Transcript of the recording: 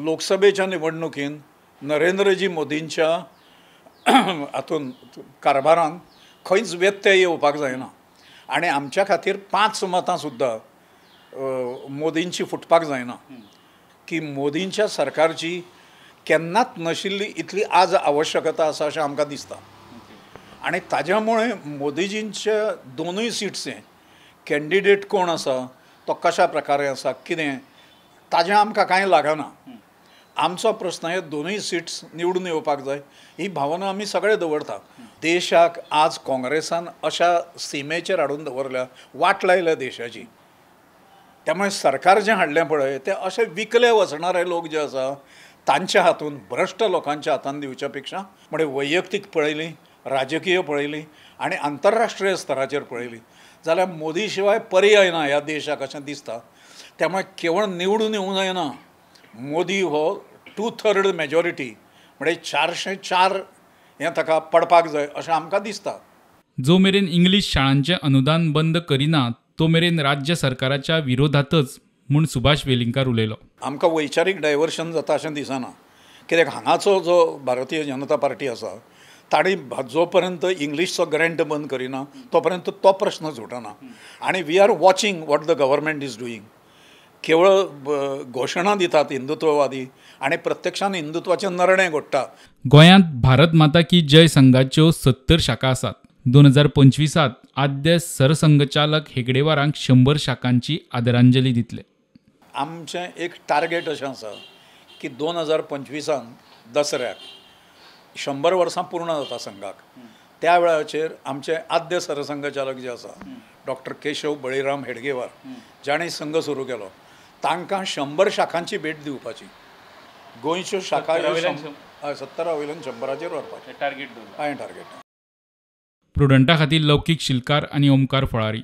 लोकसभेच्या निवडणुकीन नरेंद्रजी मोदींच्या हातून कारभारान खंयच व्यत्यय येवपाक जायना आनी आमच्या खातीर 5 मतां सुद्दां मोदींची फुटपाक जायना की मोदींच्या सरकारची केन्नाच नशिल्ली इतली आज आवश्यकता आसा अशें आमकां दिसता आनी ताज्या मोदीजींच्या दोनूय सिट्से कॅन्डिडेट कोण आसा तो कशा प्रकारे आसा कितें ताजें आमकां कांय लागना। आमचो प्रश्न हे दोनूय सिट्स निवडून येवपाक जाय ही भावना आमी सगळे दवरता। देशाक आज काँग्रेसान अशा सीमेचेर हाडून दवरल्या, वाट लायल्या देशाची। त्यामुळे सरकार जें हाडलें पळय तें अशे विकले वचणारे लोक जे आसा तांच्या हातून, भ्रश्ट लोकांच्या हातान दिवच्या पेक्षा म्हणजे वैयक्तीक पळयली, राजकीय पळयली आनी आंतरराष्ट्रीय स्तराचेर पळयली जाल्यार मोदी शिवाय पर्याय ना ह्या देशाक अशें दिसता। त्यामुळे केवळ निवडून येवं जायना, मोदी हो 2/3 मेजॉरिटी म्हणजे 404 हें ताका पडपाक जाय अशें आमकां दिसता। जो मेरेन इंग्लीश शाळांचे अनुदान बंद करिना तो मेरेन राज्य सरकाराच्या विरोधातच म्हूण सुभाष वेलिंगकार उलयलो। आमकां वैचारीक डायवर्शन जाता अशें दिसना, कित्याक हांगाचो जो भारतीय जनता पार्टी आसा ताणी जो पर्यंत इंग्लीशचो ग्रँट बंद करिना तो पर्यंत तो प्रश्न सुटना आनी we are watching what the government is doing. केवळ घोशणा दितात हिंदुत्ववादी आनी प्रत्यक्षान हिंदुत्वाचे नरणे घोडटा। गोंयांत भारत माता की जय संघाच्यो 70 शाखा आसात। 2025 आद्य सरसंघचालक हेगडेवारांक 100 शाखांची आदरांजली दितले। आमचें एक टार्गेट अशें आसा की 2025 दसऱ्याक 100 वर्सां पूर्ण जाता संघाक। त्या वेळाचेर आमचे आद्य सरसंघचालक जे आसा डॉक्टर केशव बळीराम हेडगेवार जाणी संघ सुरू केलो, तांकां 100 शाखांची भेट दिवपाची। गोंयच्यो शाखा 70 वयल्यान 100चेर व्हरपाचें टार्गेट। प्रुडंटा खातीर लौकीक शिलकार आनी ओमकार फळारी।